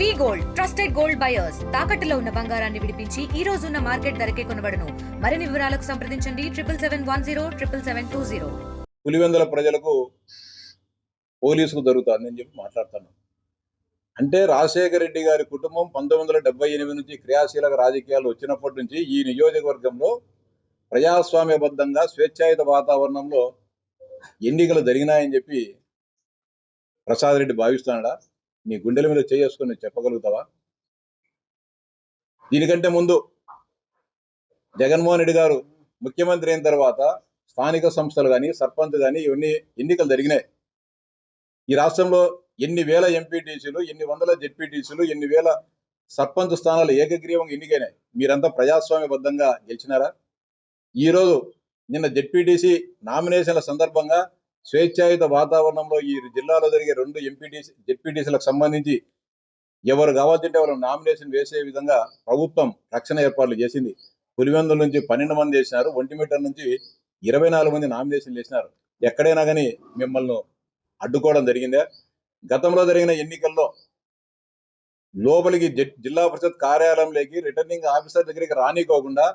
వి gold trusted gold buyers తాకట్టులో ఉన్న బంగారాన్ని విడిపించి ఈ రోజు ఉన్న మార్కెట్ ధరకే కొనబడును. మరిన్ని వివరాలకు సంప్రదించండి 7771077720. పులివెందుల ప్రజలకు పోలీసుకు దొరుకుతుందని చెప్పి మాట్లాడుతున్నాను. అంటే రాజశేఖర రెడ్డి గారి కుటుంబం 1978 నుంచి క్రియాశీలక రాజకీయాలు వచ్చినప్పటి నుంచి ఈ నియోజకవర్గంలో ప్రజాస్వామ్యబద్ధంగా స్వేచ్ఛాయుత వాతావరణంలో ఎన్నికలు జరిగినాయని చెప్పి ప్రసాద్ రెడ్డి భావిస్తున్నాడా? నీ గుండెల మీద చేసుకొని చెప్పగలుగుతావా? దీనికంటే ముందు జగన్మోహన్ రెడ్డి గారు ముఖ్యమంత్రి అయిన తర్వాత స్థానిక సంస్థలు కానీ సర్పంచ్ కానీ ఇవన్నీ ఎన్నికలు జరిగినాయి. ఈ రాష్ట్రంలో ఎన్ని వేల ఎంపీటీసీలు, ఎన్ని వందల జెడ్పీటీసీలు, ఎన్ని వేల సర్పంచ్ స్థానాలు ఏకగ్రీవంగా ఎన్నికైనాయి. మీరంతా ప్రజాస్వామ్యబద్ధంగా గెలిచినారా? ఈరోజు నిన్న జెడ్పీటీసీ నామినేషన్ల సందర్భంగా స్వేచ్ఛాయుత వాతావరణంలో ఈ జిల్లాలో జరిగే 2 జెడ్పీటీసీలకు సంబంధించి ఎవరు కావాల్సింటే వాళ్ళు నామినేషన్ వేసే విధంగా ప్రభుత్వం రక్షణ ఏర్పాట్లు చేసింది. పులివెందుల నుంచి 12 మంది వేసినారు, ఒంటిమిట్ట నుంచి 24 మంది నామినేషన్లు వేసినారు. ఎక్కడైనా కానీ మిమ్మల్ని అడ్డుకోవడం జరిగిందే? గతంలో జరిగిన ఎన్నికల్లో లోపలికి జిల్లా పరిషత్ కార్యాలయంలోకి రిటర్నింగ్ ఆఫీసర్ దగ్గరికి రానికోకుండా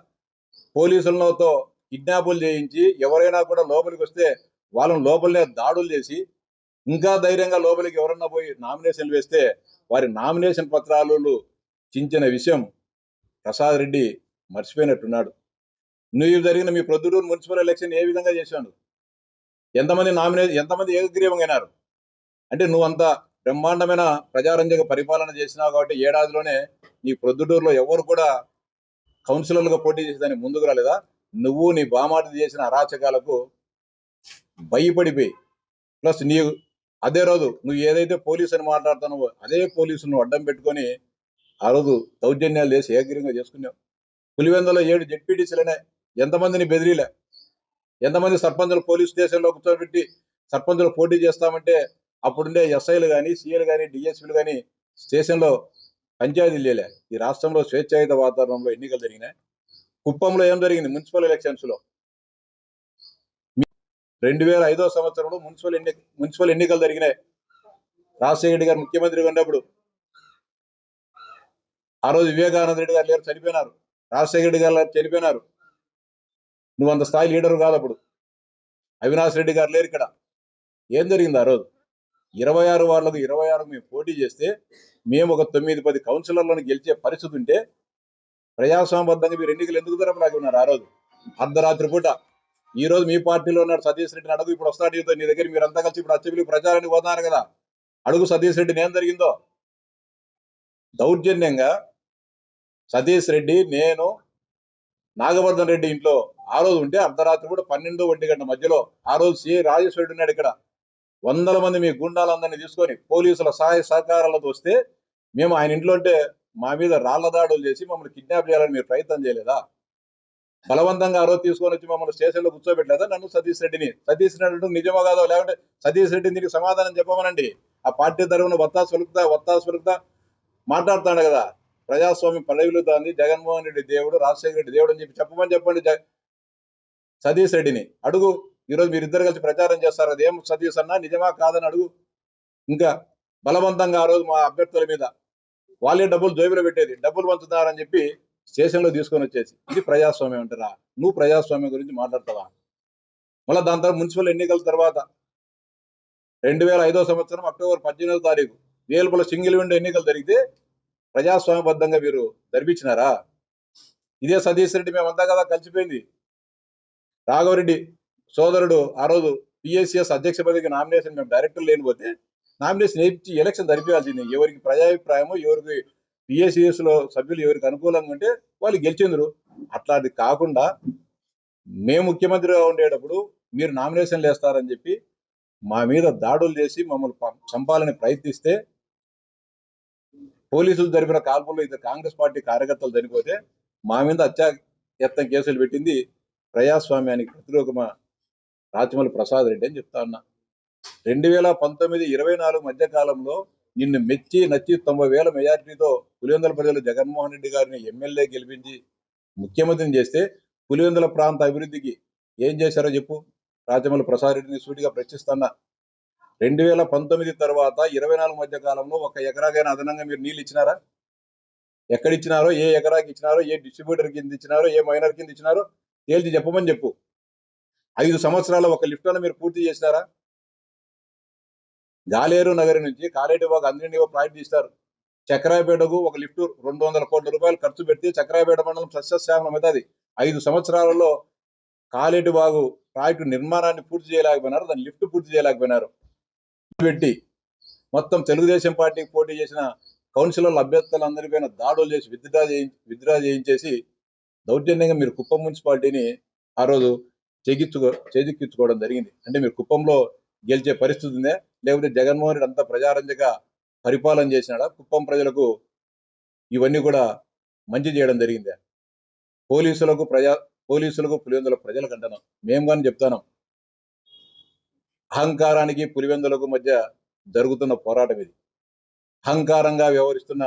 పోలీసులతో కిడ్నాపులు చేయించి ఎవరైనా కూడా లోపలికి వస్తే వాళ్ళని లోపలనే దాడులు చేసి ఇంకా ధైర్యంగా లోపలికి ఎవరన్నా పోయి నామినేషన్లు వేస్తే వారి నామినేషన్ పత్రాలు చించిన విషయం ప్రసాద్ రెడ్డి మర్చిపోయినట్టున్నాడు. నువ్వు జరిగిన మీ ప్రొద్దుటూరు మున్సిపల్ ఎలక్షన్ ఏ విధంగా చేశాను? ఎంతమంది ఏకగ్రీవంగా అయినారు? అంటే నువ్వంత బ్రహ్మాండమైన ప్రజారంజక పరిపాలన చేసినావు కాబట్టి ఏడాదిలోనే నీ ప్రొద్దుటూరులో ఎవరు కూడా కౌన్సిలర్లుగా పోటీ చేసేదానికి ముందుకు రాలేదా? నువ్వు నీ బామాటి చేసిన అరాచకాలకు భయపడిపోయి ప్లస్ అదే రోజు నువ్వు ఏదైతే పోలీసు అని మాట్లాడుతున్నావో అదే పోలీసును అడ్డం పెట్టుకొని ఆ రోజు దౌర్జన్యాలు చేసి ఏకగ్రీవంగా చేసుకున్నావు. పులివెందులో 7 జెడ్పీటీసీలనే ఎంతమందిని బెదిరిలే? ఎంతమంది సర్పంచులు పోలీస్ స్టేషన్లో కూర్చోబెట్టి సర్పంచులు పోటీ చేస్తామంటే అప్పుడుండే ఎస్ఐలు కానీ, సిఐలు కానీ, డిఎస్పీలు కానీ స్టేషన్లో పంచాయతీలు చేయలే. ఈ రాష్ట్రంలో స్వేచ్ఛాయుత వాతావరణంలో ఎన్నికలు జరిగినాయి. కుప్పంలో ఏం జరిగింది? మున్సిపల్ ఎలక్షన్స్ లో 2005 సంవత్సరంలో మున్సిపల్ ఎన్నికలు జరిగినాయి. రాజశేఖర రెడ్డి గారు ముఖ్యమంత్రిగా ఉన్నప్పుడు ఆ రోజు వివేకానంద రెడ్డి గారు లేరు, చనిపోయినారు. రాజశేఖర రెడ్డి గారు చనిపోయినారు. నువ్వు అంత స్థాయి లీడరు కాదు. అప్పుడు అవినాష్ రెడ్డి గారు లేరు ఇక్కడ. ఏం జరిగింది ఆ రోజు? 26 వార్డులకు 26 మేము పోటీ చేస్తే మేము ఒక 9-10 కౌన్సిలర్లను గెలిచే పరిస్థితి ఉంటే ప్రజాస్వామ్యబద్ధంగా మీరు ఎన్నికలు ఎందుకు జరపలాగి ఉన్నారు? ఆ రోజు అర్ధరాత్రి పూట ఈ రోజు మీ పార్టీలో ఉన్నాడు సతీష్ రెడ్డిని అడుగు. ఇప్పుడు వస్తాడు నీ దగ్గర, మీరంతా కలిసి ఇప్పుడు అచ్చబిలి ప్రచారానికి పోతున్నారు కదా, అడుగు సతీష్ రెడ్డిని ఏం జరిగిందో. దౌర్జన్యంగా సతీష్ రెడ్డి, నేను, నాగవర్ధన్ రెడ్డి ఇంట్లో ఆ రోజు ఉంటే అర్ధరాత్రి కూడా 12-1 గంటల మధ్యలో ఆ రోజు సిఐ రాజేశ్వరుడు ఉన్నాడు ఇక్కడ. 100 మంది మీ గుండాలందరినీ తీసుకొని పోలీసుల సహాయ సహకారాలతో వస్తే మేము ఆయన ఇంట్లో ఉంటే మా మీద రాళ్ల దాడులు చేసి మమ్మల్ని కిడ్నాప్ చేయాలని మీరు ప్రయత్నం చేయలేదా? బలవంతంగా ఆ రోజు తీసుకొని వచ్చి మమ్మల్ని స్టేషన్లో కూర్చోబెట్టలేదా? నన్ను సతీష్ రెడ్డి నిజమో కాదో, లేకుంటే సతీష్ రెడ్డి దీనికి సమాధానం చెప్పమనండి. ఆ పార్టీ తరఫున వత్తాసు పలుకుతా మాట్లాడుతాడు కదా. ప్రజాస్వామ్యం పదవిలుతాంది, జగన్మోహన్ రెడ్డి దేవుడు, రాజశేఖర రెడ్డి దేవుడు అని చెప్పండి సతీష్ రెడ్డిని అడుగు. ఈరోజు మీరిద్దరు కలిసి ప్రచారం చేస్తారు కదా, ఏం సతీష్ అన్నా నిజమా కాదని అడుగు. ఇంకా బలవంతంగా ఆ రోజు మా అభ్యర్థుల మీద వాళ్ళే డబ్బులు జోబులో పెట్టేది, డబ్బులు పంచుతారని చెప్పి స్టేషన్లో తీసుకొని వచ్చేసి ఇది ప్రజాస్వామ్యం అంటారా? నువ్వు ప్రజాస్వామ్యం గురించి మాట్లాడతావా? మళ్ళీ దాని తర్వాత మున్సిపల్ ఎన్నికల తర్వాత 2005 సంవత్సరం అక్టోబర్ 18వ తారీఖు వేల్పుల సింగిల్ విండో ఎన్నికలు జరిగితే ప్రజాస్వామ్యబద్ధంగా మీరు జరిపించినారా? ఇదే సతీష్ రెడ్డి మేమంతా కదా కలిసిపోయింది. రాఘవరెడ్డి సోదరుడు ఆ రోజు పిఎస్సిఎస్ అధ్యక్ష పదవికి నామినేషన్ మేము డైరెక్టర్ లేనిపోతే నామినేషన్ ఇచ్చి ఎలక్షన్ జరిపించాల్సింది. ఎవరికి ప్రజాభిప్రాయమో, ఎవరికి పిఎస్సిఎస్ లో సభ్యులు ఎవరికి అనుకూలంగా ఉంటే వాళ్ళు గెలిచిందరు. అట్లాంటి కాకుండా మేము ముఖ్యమంత్రిగా ఉండేటప్పుడు మీరు నామినేషన్లు వేస్తారని చెప్పి మా మీద దాడులు చేసి మమ్మల్ని చంపాలని ప్రయత్నిస్తే పోలీసులు జరిపిన కాల్పుల్లో ఇద్దరు కాంగ్రెస్ పార్టీ కార్యకర్తలు చనిపోతే మా మీద హత్యాయత్నం కేసులు పెట్టింది ప్రజాస్వామ్యానికి ప్రతిరూపమా రాచమల్లి ప్రసాద్ రెడ్డి అని చెప్తా ఉన్నా. 2019-24 మధ్య కాలంలో నిన్ను మెచ్చి నచ్చి 90,000 మెజారిటీతో పులివెందుల ప్రజలు జగన్మోహన్ రెడ్డి గారిని ఎమ్మెల్యే గెలిపించి ముఖ్యమంత్రిని చేస్తే పులివెందుల ప్రాంత అభివృద్ధికి ఏం చేశారో చెప్పు. రాచమల్లి ప్రసాద్ రెడ్డిని సూటిగా ప్రశ్నిస్తున్నా. 2019 తర్వాత 24 మధ్య కాలంలో ఒక ఎకరాకైనా అదనంగా మీరు నీళ్ళు ఇచ్చినారా? ఎక్కడ ఇచ్చినారో, ఏ ఎకరాకి ఇచ్చినారో, ఏ డిస్ట్రిబ్యూటర్ కింద ఇచ్చినారో, ఏ మైనర్ కింద ఇచ్చినారో తేల్చి చెప్పమని చెప్పు. 5 సంవత్సరాలు ఒక లిఫ్ట్ అన్న మీరు పూర్తి చేసినారా? గాలేరు నగరి నుంచి కాలేటివాగు అందరినీ ప్రాజెక్ట్ తీస్తారు. చక్రాయపేటకు ఒక లిఫ్ట్ 200 కోట్ల రూపాయలు ఖర్చు పెడితే చక్రాయపేట మండలం సస్యశ్యామలం అవుతుంది. 5 సంవత్సరాలలో కాలేటివాగు ప్రాజెక్టు నిర్మాణాన్ని పూర్తి చేయలేకపోయినారు, దాని లిఫ్ట్ పూర్తి చేయలేకపోయినారు. పెట్టి మొత్తం తెలుగుదేశం పార్టీకి పోటీ చేసిన కౌన్సిలర్ల అభ్యర్థులందరిపైన దాడులు చేసి విత్డ్రా చేయించేసి దౌర్జన్యంగా మీరు కుప్పం మున్సిపాలిటీని ఆ రోజు చేజిక్కించుకోవడం జరిగింది. అంటే మీరు కుప్పంలో గెలిచే పరిస్థితి ఉందే, లేకపోతే జగన్మోహన్ రెడ్డి అంతా ప్రజారంజక పరిపాలన చేసినాడా? కుప్పం ప్రజలకు ఇవన్నీ కూడా మంచి చేయడం జరిగిందే. పోలీసులకు పులివెందుల ప్రజలకు అంటున్నాం, మేము కానీ చెప్తాను, అహంకారానికి పులివెందులకు మధ్య జరుగుతున్న పోరాటం ఇది. అహంకారంగా వ్యవహరిస్తున్న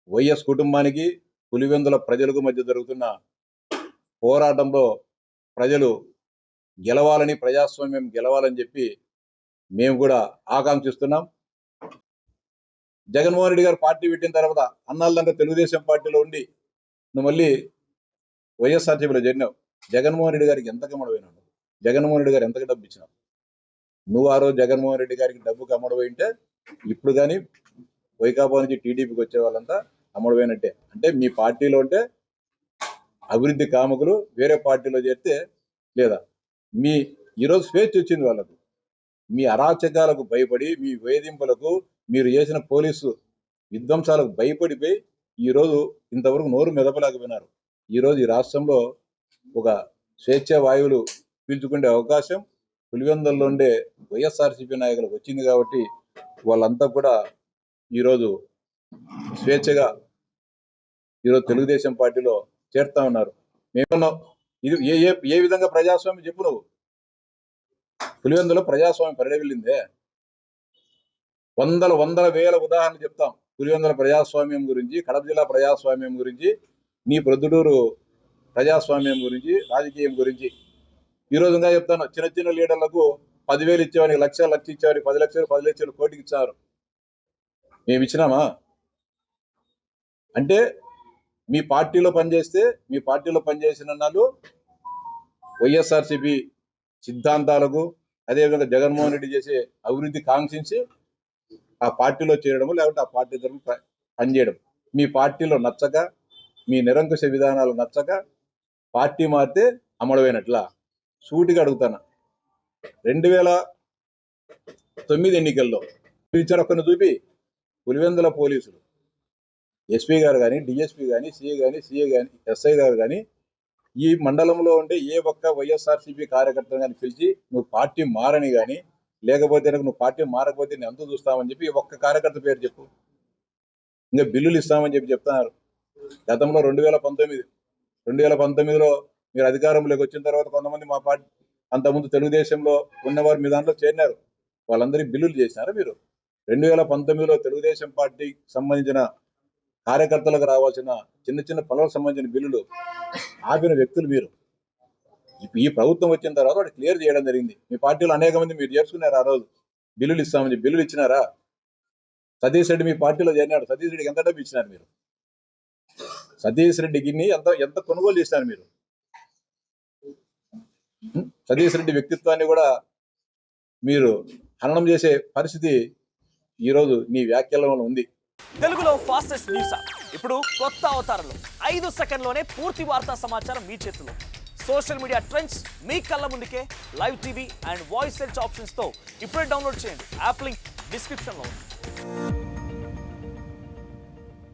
వైఎస్ కుటుంబానికి పులివెందుల ప్రజలకు మధ్య జరుగుతున్న పోరాటంలో ప్రజలు గెలవాలని, ప్రజాస్వామ్యం గెలవాలని చెప్పి మేము కూడా ఆకాంక్షిస్తున్నాం. జగన్మోహన్ రెడ్డి గారు పార్టీ పెట్టిన తర్వాత అన్నాళ్ళంతా తెలుగుదేశం పార్టీలో ఉండి నువ్వు మళ్ళీ వైఎస్ఆర్సీపీలో చేరినావు. జగన్మోహన్ రెడ్డి గారికి ఎంత కమ్మడపోయినావు? జగన్మోహన్ రెడ్డి గారు ఎంతగా డబ్బు ఇచ్చినావు? నువ్వు ఆ రోజు జగన్మోహన్ రెడ్డి గారికి డబ్బుకి అమ్మడపోయింటే ఇప్పుడు కానీ వైకాపా నుంచి టీడీపీకి వచ్చే వాళ్ళంతా అమ్మడపోయినట్టే. అంటే మీ పార్టీలో ఉంటే అభివృద్ధి కాముకులు, వేరే పార్టీలో చేరితే లేదా. ఈరోజు స్వేచ్ఛ వచ్చింది వాళ్ళకు. మీ అరాచకాలకు భయపడి, మీ వేధింపులకు, మీరు చేసిన పోలీసు విధ్వంసాలకు భయపడిపోయి ఈరోజు ఇంతవరకు నోరు మెదపలేకపోయినారు. ఈరోజు ఈ రాష్ట్రంలో ఒక స్వేచ్ఛ వాయువులు పీల్చుకునే అవకాశం పులివెందుల్లో ఉండే వైఎస్ఆర్సీపీ నాయకులకు వచ్చింది. కాబట్టి వాళ్ళంతా కూడా ఈరోజు స్వేచ్ఛగా ఈరోజు తెలుగుదేశం పార్టీలో చేరుతా ఉన్నారు. మేమన్నా ఇది ఏ విధంగా ప్రజాస్వామ్యం చెప్పు. నువ్వు పులివెందులో ప్రజాస్వామ్యం పరిడవిల్లిందే. వందల వేల ఉదాహరణలు చెప్తాం పులివెందుల ప్రజాస్వామ్యం గురించి, కడప జిల్లా ప్రజాస్వామ్యం గురించి, నీ ప్రొద్దుటూరు ప్రజాస్వామ్యం గురించి, రాజకీయం గురించి. ఈ రోజుగా చెప్తాను, చిన్న లీడర్లకు 10,000 ఇచ్చేవానికి లక్ష ఇచ్చేవారికి 10 లక్షలు 10 లక్షలు కోటికి ఇచ్చారు. మేము ఇచ్చినామా? అంటే మీ పార్టీలో పనిచేసిన వాళ్ళు వైఎస్ఆర్సీపీ సిద్ధాంతాలకు, అదేవిధంగా జగన్మోహన్ రెడ్డి చేసే అభివృద్ధి కాంక్షించి ఆ పార్టీలో చేరడము, లేకపోతే ఆ పార్టీ తరఫున పనిచేయడం. మీ పార్టీలో నచ్చక, మీ నిరంకుశ విధానాలు నచ్చక పార్టీ మారితే అమడమైనట్లా? సూటిగా అడుగుతాను. 2009 ఎన్నికల్లో ఇచ్చారు ఒక్కరిని చూపి. పులివెందుల పోలీసులు ఎస్పీ గారు కానీ, డిఎస్పీ కానీ, సిఏ కానీ, ఎస్ఐ గారు కానీ ఈ మండలంలో ఉండే ఏ ఒక్క వైఎస్ఆర్సీపీ కార్యకర్తను కానీ పిలిచి నువ్వు పార్టీ మారని కానీ, లేకపోతే నువ్వు పార్టీ మారకపోతే నేను అంత చూస్తామని చెప్పి ఒక్క కార్యకర్త పేరు చెప్పు. ఇంకా బిల్లులు ఇస్తామని చెప్పి చెప్తున్నారు. గతంలో 2019లో మీరు అధికారంలోకి వచ్చిన తర్వాత కొంతమంది మా పార్టీ, అంతకుముందు తెలుగుదేశంలో ఉన్నవారు మీ దాంట్లో చేరినారు, వాళ్ళందరికీ బిల్లులు చేసినారు మీరు. 2019లో తెలుగుదేశం పార్టీకి సంబంధించిన కార్యకర్తలకు రావాల్సిన చిన్న పనులకు సంబంధించిన బిల్లులు ఆపిన వ్యక్తులు మీరు. ఈ ప్రభుత్వం వచ్చిన తర్వాత వాడు క్లియర్ చేయడం జరిగింది. మీ పార్టీలో అనేక మంది మీరు చేర్చుకున్నారు. ఆ రోజు బిల్లులు ఇస్తామని చెప్పి బిల్లులు ఇచ్చినారా? సతీష్ రెడ్డి మీ పార్టీలో చేరినాడు. సతీష్ రెడ్డికి ఎంత డబ్బు ఇచ్చినారు మీరు? సతీష్ రెడ్డికి ఎంత కొనుగోలు చేసినారు మీరు? సతీష్ రెడ్డి వ్యక్తిత్వాన్ని కూడా మీరు హననం చేసే పరిస్థితి ఈరోజు నీ వ్యాఖ్యలలో ఉంది. తెలుగులో ఫాస్టెస్ట్ న్యూస్ ఇప్పుడు కొత్త అవతారంలో 5 సెకండ్లోనే పూర్తి వార్తా సమాచారం మీ చేతిలో. సోషల్ మీడియా ట్రెండ్స్ మీ కళ్ళ ముందుకే live TV and voice search ఆప్షన్స్తో ఇప్పుడే డౌన్లోడ్ చేయండి. యాప్ లింక్ డిస్క్రిప్షన్లో ఉంది.